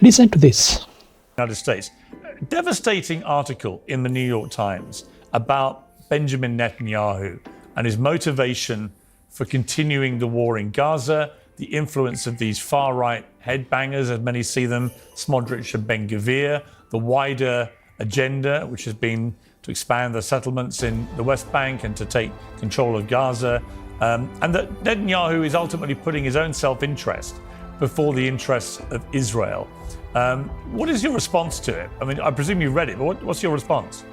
Listen to this. United States. Devastating article in the New York Times about Benjamin Netanyahu and his motivation for continuing the war in Gaza, the influence of these far-right headbangers, as many see them, Smotrich and Ben-Gvir, the wider agenda, which has been to expand the settlements in the West Bank and to take control of Gaza, and that Netanyahu is ultimately putting his own self-interest before the interests of Israel. What is your response to it? I mean, I presume you read it, but what's your response?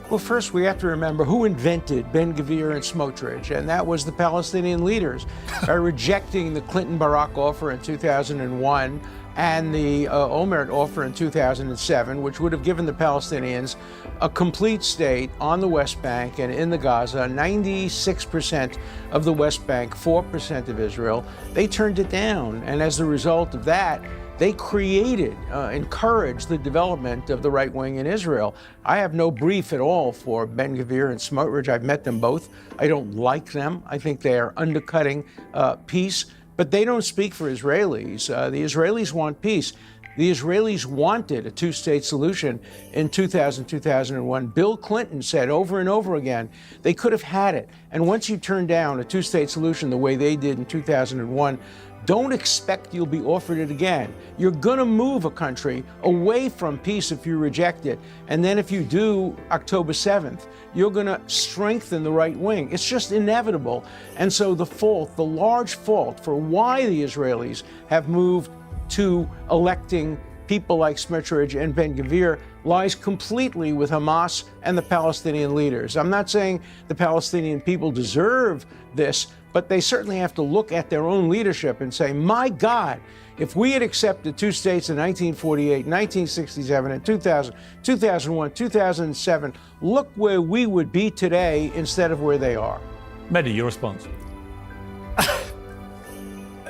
Well, first we have to remember who invented Ben-Gvir and Smotrich, and that was the Palestinian leaders. By rejecting the Clinton-Barak offer in 2001 and the Olmert offer in 2007, which would have given the Palestinians a complete state on the West Bank and in the Gaza, 96% of the West Bank, 4% of Israel, they turned it down. And as a result of that, they encouraged the development of the right wing in Israel. I have no brief at all for Ben-Gvir and Smotrich. I've met them both. I don't like them. I think they are undercutting peace, but they don't speak for Israelis. The Israelis want peace. The Israelis wanted a two-state solution in 2000, 2001. Bill Clinton said over and over again, they could have had it. And once you turn down a two-state solution the way they did in 2001, don't expect you'll be offered it again. You're going to move a country away from peace if you reject it. And then if you do, October 7th, you're going to strengthen the right wing. It's just inevitable. And so the large fault for why the Israelis have moved to electing people like Smotrich and Ben-Gvir lies completely with Hamas and the Palestinian leaders. I'm not saying the Palestinian people deserve this, but they certainly have to look at their own leadership and say, my God, if we had accepted two states in 1948, 1967, and 2000, 2001, 2007, look where we would be today instead of where they are. Mehdi, your response?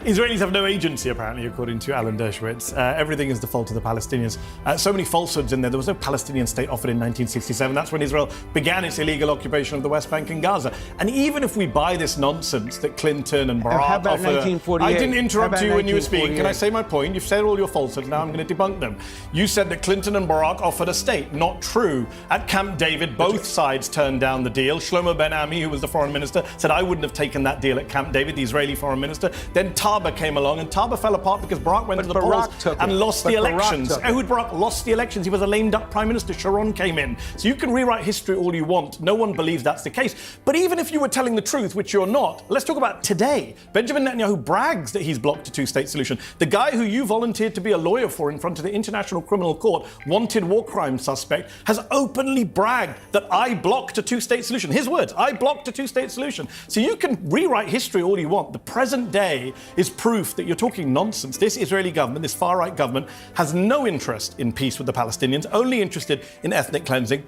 Israelis have no agency, apparently, according to Alan Dershowitz. Everything is the fault of the Palestinians. So many falsehoods in there. There was no Palestinian state offered in 1967. That's when Israel began its illegal occupation of the West Bank and Gaza. And even if we buy this nonsense that Clinton and Barak How about 1948? I didn't interrupt you when you were speaking. Can I say my point? You've said all your falsehoods. Now I'm going to debunk them. You said that Clinton and Barak offered a state. Not true. At Camp David, both sides turned down the deal. Shlomo Ben-Ami, who was the foreign minister, said, I wouldn't have taken that deal at Camp David, the Israeli foreign minister. Then Taba came along, and Taba fell apart because Barak went to the polls and lost the elections. Ehud Barak lost the elections. He was a lame duck prime minister. Sharon came in. So you can rewrite history all you want. No one believes that's the case. But even if you were telling the truth, which you're not, let's talk about today. Benjamin Netanyahu brags that he's blocked a two-state solution. The guy who you volunteered to be a lawyer for in front of the International Criminal Court, wanted war crime suspect, has openly bragged that I blocked a two-state solution. His words, I blocked a two-state solution. So you can rewrite history all you want. The present day is proof that you're talking nonsense. This Israeli government, this far-right government, has no interest in peace with the Palestinians, only interested in ethnic cleansing.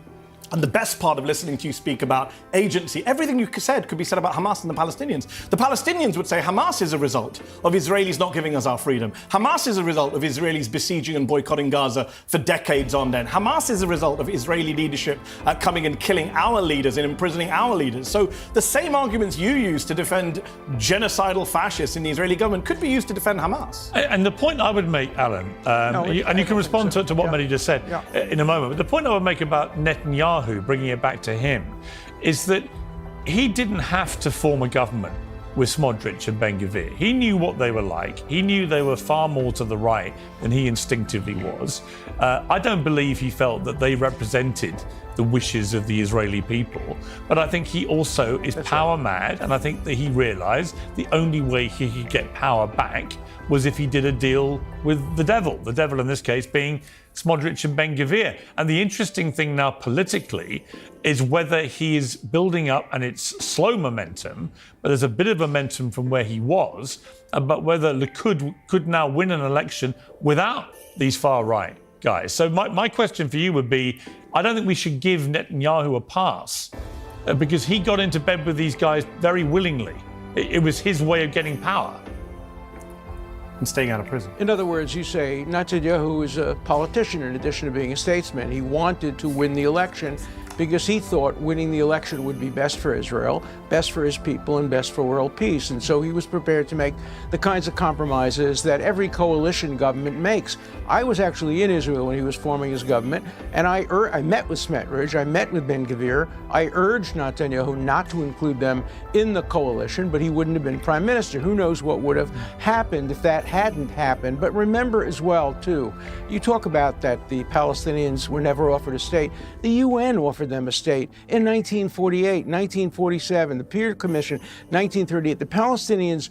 And the best part of listening to you speak about agency, everything you said could be said about Hamas and the Palestinians. The Palestinians would say Hamas is a result of Israelis not giving us our freedom. Hamas is a result of Israelis besieging and boycotting Gaza for decades on end. Hamas is a result of Israeli leadership coming and killing our leaders and imprisoning our leaders. So the same arguments you use to defend genocidal fascists in the Israeli government could be used to defend Hamas. And the point I would make, Alan, and you can respond to what Mehdi just said in a moment, but the point I would make about Netanyahu, bringing it back to him, is that he didn't have to form a government with Smotrich and Ben-Gvir. He knew what they were like. He knew they were far more to the right than he instinctively was. I don't believe he felt that they represented the wishes of the Israeli people, but I think he also is power mad, and I think that he realized the only way he could get power back was if he did a deal with the devil in this case being Smotrich and Ben-Gvir. And the interesting thing now politically is whether he is building up, and it's slow momentum, but there's a bit of momentum from where he was, but whether Likud could now win an election without these far-right guys. So my question for you would be, I don't think we should give Netanyahu a pass because he got into bed with these guys very willingly. It was his way of getting power. And staying out of prison. In other words, you say Netanyahu is a politician in addition to being a statesman. He wanted to win the election because he thought winning the election would be best for Israel, best for his people, and best for world peace. And so he was prepared to make the kinds of compromises that every coalition government makes. I was actually in Israel when he was forming his government, and I met with Smotrich, I met with Ben-Gvir. I urged Netanyahu not to include them in the coalition, but he wouldn't have been prime minister. Who knows what would have happened if that hadn't happened. But remember as well, too, you talk about that the Palestinians were never offered a state. The UN offered them a state in 1948, 1947, the Piers Commission, 1938. The Palestinians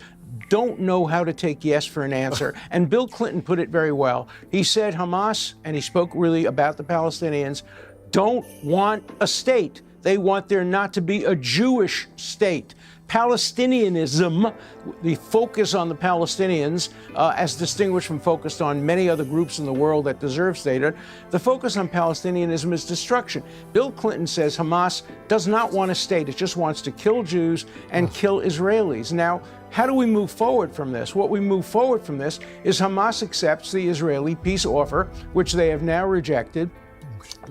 don't know how to take yes for an answer. And Bill Clinton put it very well. He said Hamas, and he spoke really about the Palestinians, don't want a state. They want there not to be a Jewish state. Palestinianism, the focus on the Palestinians, as distinguished from focused on many other groups in the world that deserve statehood, the focus on Palestinianism is destruction. Bill Clinton says Hamas does not want a state. It just wants to kill Jews and kill Israelis. Now, how do we move forward from this? What we move forward from this is Hamas accepts the Israeli peace offer, which they have now rejected.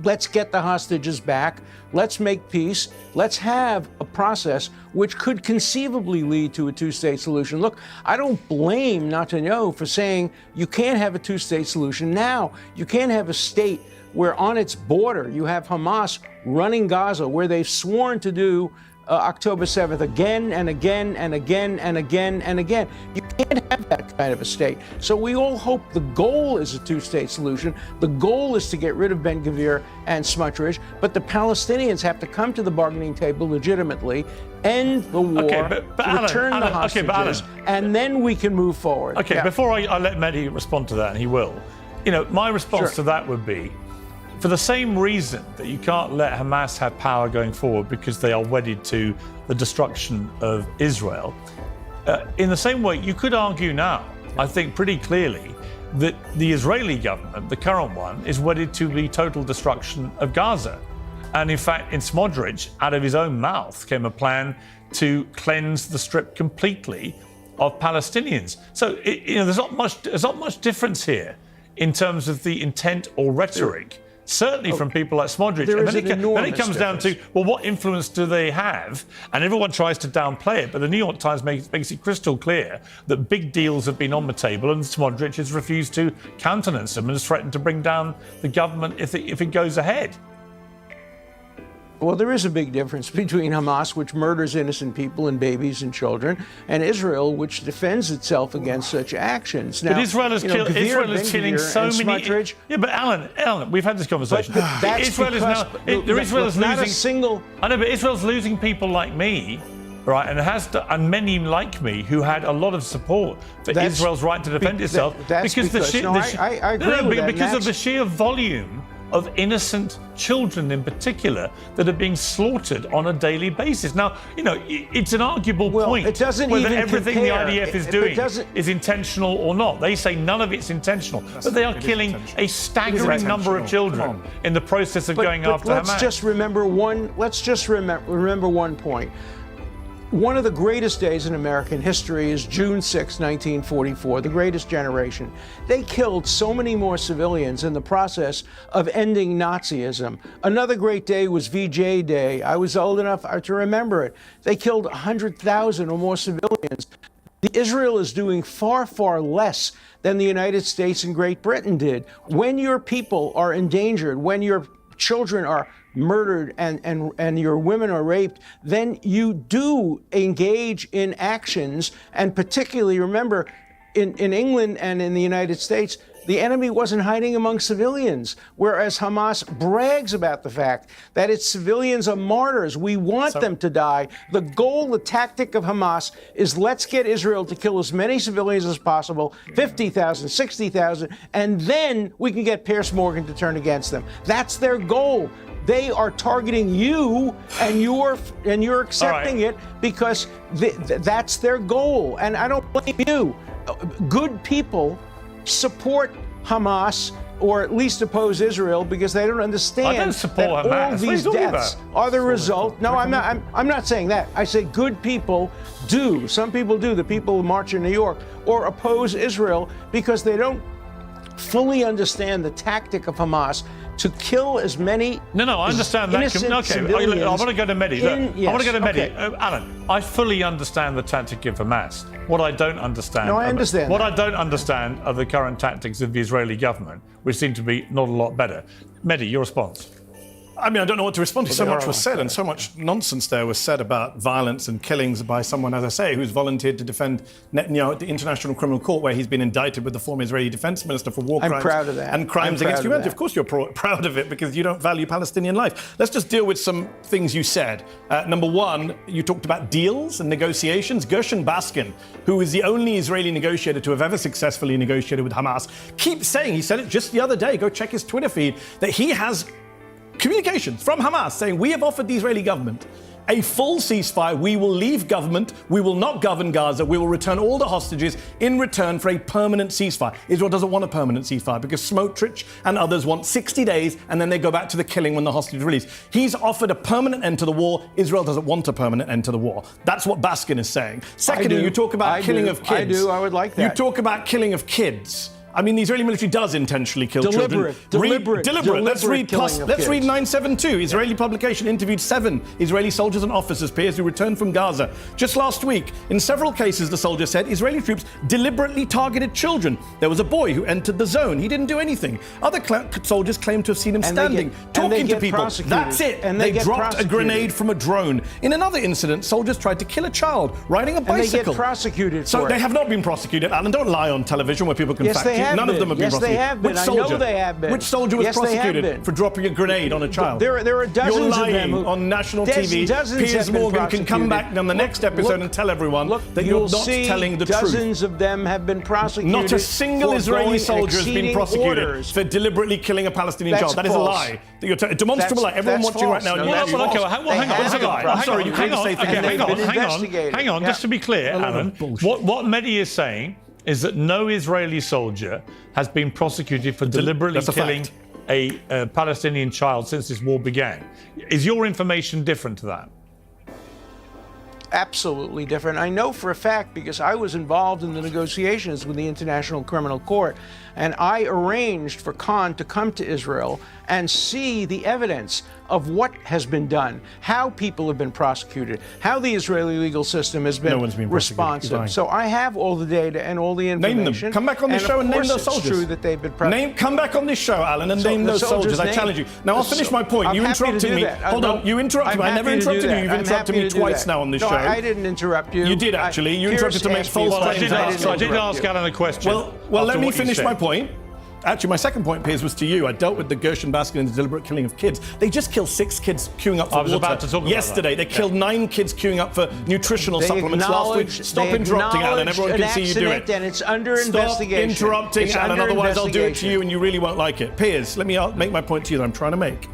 Let's get the hostages back. Let's make peace. Let's have a process which could conceivably lead to a two-state solution. Look, I don't blame Netanyahu for saying you can't have a two-state solution now. You can't have a state where on its border you have Hamas running Gaza, where they've sworn to do October 7th again and again and again and again and again. You can't have that kind of a state. So we all hope the goal is a two-state solution. The goal is to get rid of Ben-Gvir and Smotrich, but the Palestinians have to come to the bargaining table legitimately, end the war, return the hostages, and then we can move forward. Okay, yeah. Before I let Mehdi respond to that, and he will, my response to that would be, for the same reason that you can't let Hamas have power going forward because they are wedded to the destruction of Israel, in the same way, you could argue now, I think pretty clearly, that the Israeli government, the current one, is wedded to the total destruction of Gaza. And in fact, in Smotrich, out of his own mouth came a plan to cleanse the strip completely of Palestinians. So there's not much difference here in terms of the intent or rhetoric. Certainly from people like Smotrich. And then it comes down to, well, what influence do they have? And everyone tries to downplay it, but the New York Times makes it crystal clear that big deals have been on the table and Smotrich has refused to countenance them and has threatened to bring down the government if it goes ahead. Well, there is a big difference between Hamas, which murders innocent people and babies and children, and Israel, which defends itself against such actions. Now, but Israel is killing so many. Smotrich, yeah, but Alan, we've had this conversation. That's Israel is now. Israel's not losing. A single. I know, but Israel's losing people like me. Right, and many like me who had a lot of support for Israel's right to defend itself because of the sheer volume of innocent children in particular that are being slaughtered on a daily basis. Now, it's an arguable point it doesn't whether even everything compare. the IDF is doing is intentional or not. They say none of it's intentional, but they are killing a staggering number of children in the process of going after Hamas. Let's just remember one point. One of the greatest days in American history is June 6, 1944, the greatest generation. They killed so many more civilians in the process of ending Nazism. Another great day was VJ Day. I was old enough to remember it. They killed 100,000 or more civilians. Israel is doing far, far less than the United States and Great Britain did. When your people are endangered, when your children are murdered and your women are raped, then you do engage in actions. And particularly, remember, in England and in the United States, the enemy wasn't hiding among civilians, whereas Hamas brags about the fact that its civilians are martyrs. We want them to die. The goal, the tactic of Hamas is let's get Israel to kill as many civilians as possible, 50,000, 60,000, and then we can get Piers Morgan to turn against them. That's their goal. They are targeting you, and you're accepting it because that's their goal. And I don't blame you. Good people support Hamas, or at least oppose Israel, because they don't understand that all these deaths are the result. No, I'm not saying that. I say good people do. Some people do. The people who march in New York or oppose Israel because they don't fully understand the tactic of Hamas to kill as many No, I understand that. Okay, I want to go to Mehdi. I want to go to Mehdi. Alan, I fully understand the tactic of Hamas. What I don't understand... No, I understand What I don't understand are the current tactics of the Israeli government, which seem to be not a lot better. Mehdi, your response? I mean, I don't know what to respond to. So much was said, and so much nonsense there was said about violence and killings by someone, as I say, who's volunteered to defend Netanyahu at the International Criminal Court, where he's been indicted with the former Israeli defense minister for war crimes. I'm proud of that. And crimes against humanity. Of course you're proud of it, because you don't value Palestinian life. Let's just deal with some things you said. Number one, you talked about deals and negotiations. Gershon Baskin, who is the only Israeli negotiator to have ever successfully negotiated with Hamas, keeps saying, he said it just the other day, go check his Twitter feed, that he has communications from Hamas saying, we have offered the Israeli government a full ceasefire. We will leave government. We will not govern Gaza. We will return all the hostages in return for a permanent ceasefire. Israel doesn't want a permanent ceasefire because Smotrich and others want 60 days and then they go back to the killing when the hostage is released. He's offered a permanent end to the war. Israel doesn't want a permanent end to the war. That's what Baskin is saying. Secondly, you talk about killing of kids. I would like that. You talk about killing of kids. I mean, the Israeli military does intentionally kill children. Deliberate. Let's read 972. Israeli publication interviewed 7 Israeli soldiers and officers, Piers, who returned from Gaza. Just last week, in several cases, the soldier said, Israeli troops deliberately targeted children. There was a boy who entered the zone. He didn't do anything. Other soldiers claimed to have seen him standing, talking to people. That's it. And they dropped a grenade from a drone. In another incident, soldiers tried to kill a child riding a bicycle. And they get prosecuted So for they have not been prosecuted, Alan. Don't lie on television where people can fact you. None of them have been prosecuted. Yes, they have been. Which soldier? I know they have been. Which soldier was prosecuted for dropping a grenade on a child? There are dozens You're lying of them on national TV. Piers Morgan can come back on the next episode and tell everyone that you're not telling the truth. Dozens of them have been prosecuted. Not a single Israeli soldier has been prosecuted for deliberately killing a Palestinian child. That is a lie. A demonstrable lie. Everyone watching right now. I'm sorry, you can't say hang on. Just to be clear, Alan, what Mehdi is saying is that no Israeli soldier has been prosecuted for deliberately killing a Palestinian child since this war began. Is your information different to that? Absolutely different. I know for a fact because I was involved in the negotiations with the International Criminal Court, and I arranged for Khan to come to Israel and see the evidence of what has been done, how people have been prosecuted, how the Israeli legal system has been responsive. So I have all the data and all the information. Name them. Come back on this show and name those soldiers. It's true that they've been prosecuted. Come back on this show, Alan, and name those soldiers. I challenge you. Now, I'll finish my point. You interrupted me. Hold on. You interrupted me. I never interrupted you. You've interrupted me twice now on this show. I didn't interrupt you. You did, actually. You interrupted to make false claims. I did ask Alan a question. Well, let me finish my point. Actually, my second point, Piers, was to you. I dealt with the Gershon Baskin and the deliberate killing of kids. They just killed 6 kids queuing up for water. About to talk about yesterday. They killed 9 kids queuing up for nutritional supplements last week. Stop interrupting, Alan. Everyone can see you do it. And it's under investigation. Stop interrupting, Alan. Otherwise, I'll do it to you, and you really won't like it. Piers, let me make my point to you that I'm trying to make.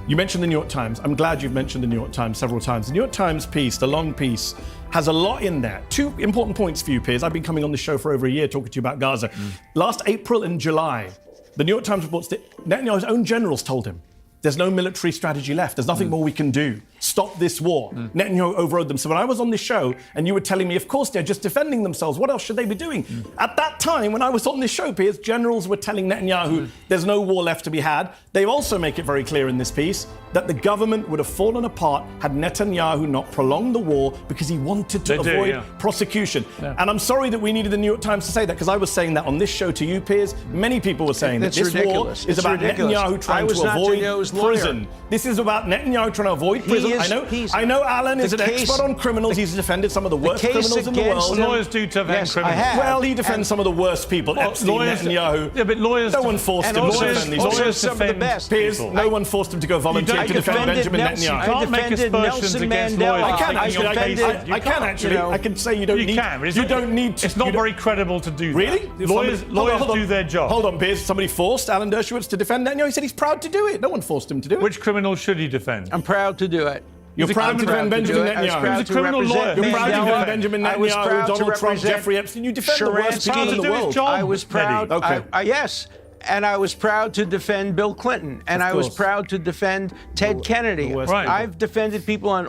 You mentioned the New York Times. I'm glad you've mentioned the New York Times several times. The New York Times piece, the long piece, has a lot in there. 2 important points for you, Piers. I've been coming on this show for over a year talking to you about Gaza. Last April and July, the New York Times reports that Netanyahu's own generals told him, there's no military strategy left. There's nothing more we can do. Stop this war. Netanyahu overrode them. So when I was on this show and you were telling me, of course, they're just defending themselves. What else should they be doing? At that time, when I was on this show, Piers, generals were telling Netanyahu there's no war left to be had. They also make it very clear in this piece that the government would have fallen apart had Netanyahu not prolonged the war because he wanted to avoid prosecution. And I'm sorry that we needed the New York Times to say that, because I was saying that on this show to you, Piers. Many people were saying that this war is about Netanyahu trying to avoid prison. This is about Netanyahu trying to avoid prison. I know Alan is an expert on criminals. He's defended some of the worst criminals in the world. Lawyers do defend criminals. Well, he defends some of the worst people. Epstein, Netanyahu. Yeah, but lawyers. No one forced him to defend these lawyers some of the best. Piers, no one forced him to go volunteer to defend Benjamin Netanyahu. You can't make aspersions against lawyers. I can actually. I can say you don't need. You don't need to. It's not very credible to do that. Really? Lawyers do their job. Hold on, Piers. Somebody forced Alan Dershowitz to defend Netanyahu. He said he's proud to do it. No one forced him to do it. Which criminal should he defend? I'm proud to do it. You're proud to defend Benjamin Netanyahu. He's a criminal lawyer. You're proud to defend Benjamin Netanyahu, Donald Trump, Jeffrey Epstein. You defend the worst people in the world. I was proud. Okay. Yes. And I was proud to defend Bill Clinton, and I was proud to defend Ted Kennedy. Right. I've defended people on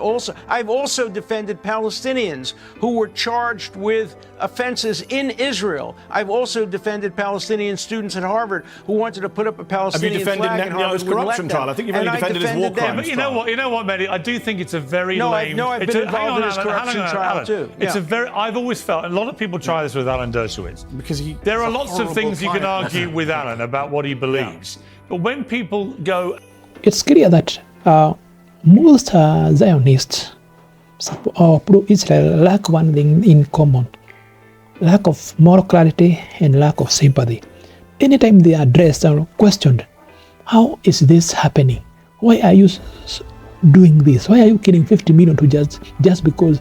I've also defended Palestinians who were charged with offenses in Israel. I've also defended Palestinian students at Harvard who wanted to put up a Palestinian flag. Have you defended Netanyahu's corruption trial? I think you've only defended his war crimes. But you know what, Mehdi? I do think it's a very lame. I've been involved in his corruption trial too. It's a very. I've always felt, and a lot of people try this with Alan Dershowitz, because there are lots of things you can argue with Alan about what he believes, but when people go, it's clear that most Zionists or pro-Israel lack one thing in common: lack of moral clarity and lack of sympathy. Anytime they are addressed or questioned, how is this happening? Why are you doing this? Why are you killing 50 million to just because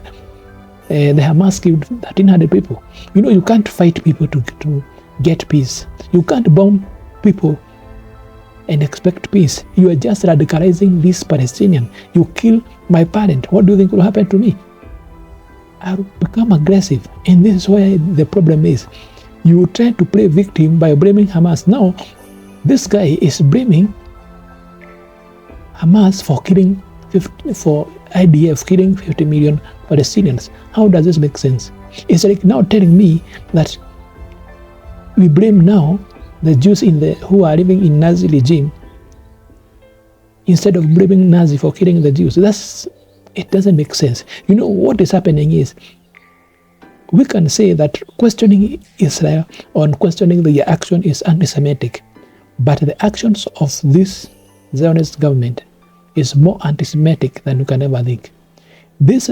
the Hamas killed 1,300 people? You know, you can't fight people to get peace. You can't bomb people and expect peace. You are just radicalizing this Palestinian. You kill my parent. What do you think will happen to me? I'll become aggressive. And this is where the problem is. You try to play victim by blaming Hamas. Now, this guy is blaming Hamas for IDF killing 50 million Palestinians. How does this make sense? It's like now telling me that we blame now the Jews who are living in Nazi regime instead of blaming Nazi for killing the Jews. It doesn't make sense. You know what is happening is, we can say that questioning Israel or questioning the action is anti-Semitic, but the actions of this Zionist government is more anti-Semitic than you can ever think. This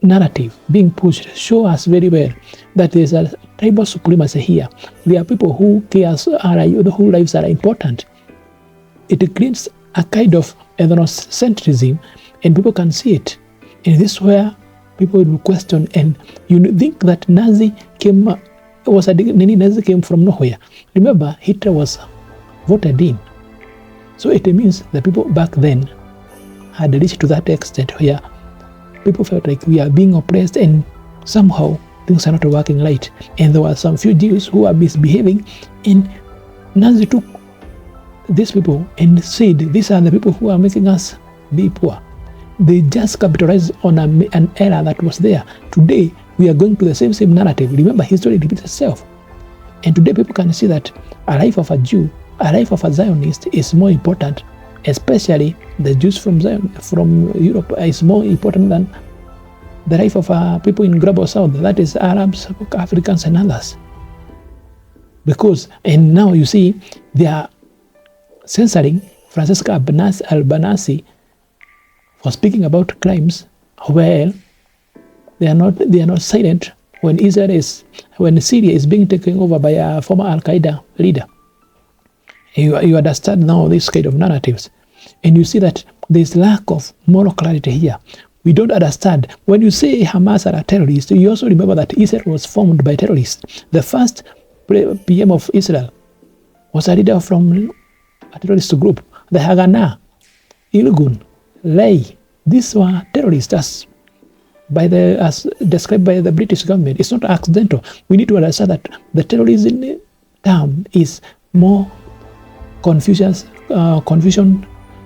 narrative being pushed shows us very well that there is a tribal supremacy here. There are people who care, whose lives are important. It creates a kind of ethnocentrism, and people can see it. And this is where people will question, and you think that Nazi came from nowhere. Remember, Hitler was voted in. So it means the people back then had reached to that extent where people felt like we are being oppressed and somehow things are not working right. And there were some few Jews who are misbehaving, and Nazi took these people and said, these are the people who are making us be poor. They just capitalized on an error that was there. Today, we are going to the same narrative. Remember, history repeats itself. And today, people can see that a life of a Jew, a life of a Zionist is more important, especially the Jews from Europe is more important than the life of people in Global South, that is Arabs, Africans, and others. And now you see, they are censoring Francesca Albanese for speaking about crimes. Well, they are not silent when Syria is being taken over by a former Al-Qaeda leader. You understand now this kind of narratives, and you see that there is lack of moral clarity here. We don't understand. When you say Hamas are a terrorist, you also remember that Israel was formed by terrorists. The first PM of Israel was a leader from a terrorist group, the Haganah, Ilgun, Lay. These were terrorists as described by the British government. It's not accidental. We need to understand that the terrorism term is more confused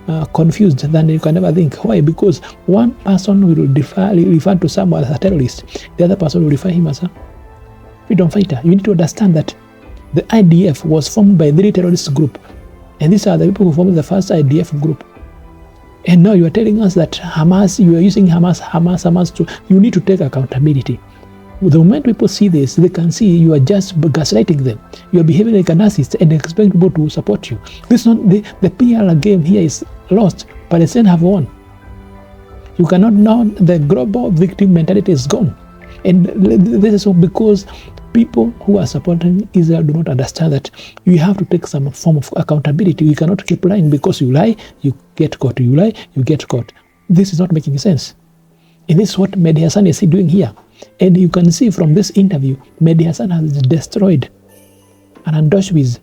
than you can ever think. Why? Because one person will refer to someone as a terrorist, the other person will refer him as a freedom fighter. You need to understand that the IDF was formed by 3 terrorist groups, and these are the people who formed the first IDF group. And now you are telling us that Hamas, you are using Hamas to, you need to take accountability. The moment people see this, they can see you are just gaslighting them. You are behaving like a narcissist and expect people to support you. This is not the PR game here is lost. Palestinians have won. You cannot now, the global victim mentality is gone. And this is because people who are supporting Israel do not understand that you have to take some form of accountability. You cannot keep lying. Because you lie, you get caught. You lie, you get caught. This is not making sense. And this is what Mehdi Hasan is doing here. And you can see from this interview, Mehdi Hasan has destroyed Alan Dershowitz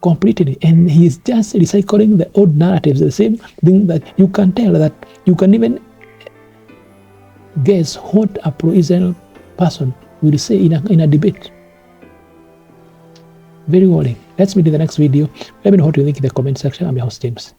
completely. And he's just recycling the old narratives, the same thing that you can tell, that you can even guess what a pro-Israel person will say in a debate. Very worrying. Let's meet in the next video. Let me know what you think in the comment section. I'm your host, James.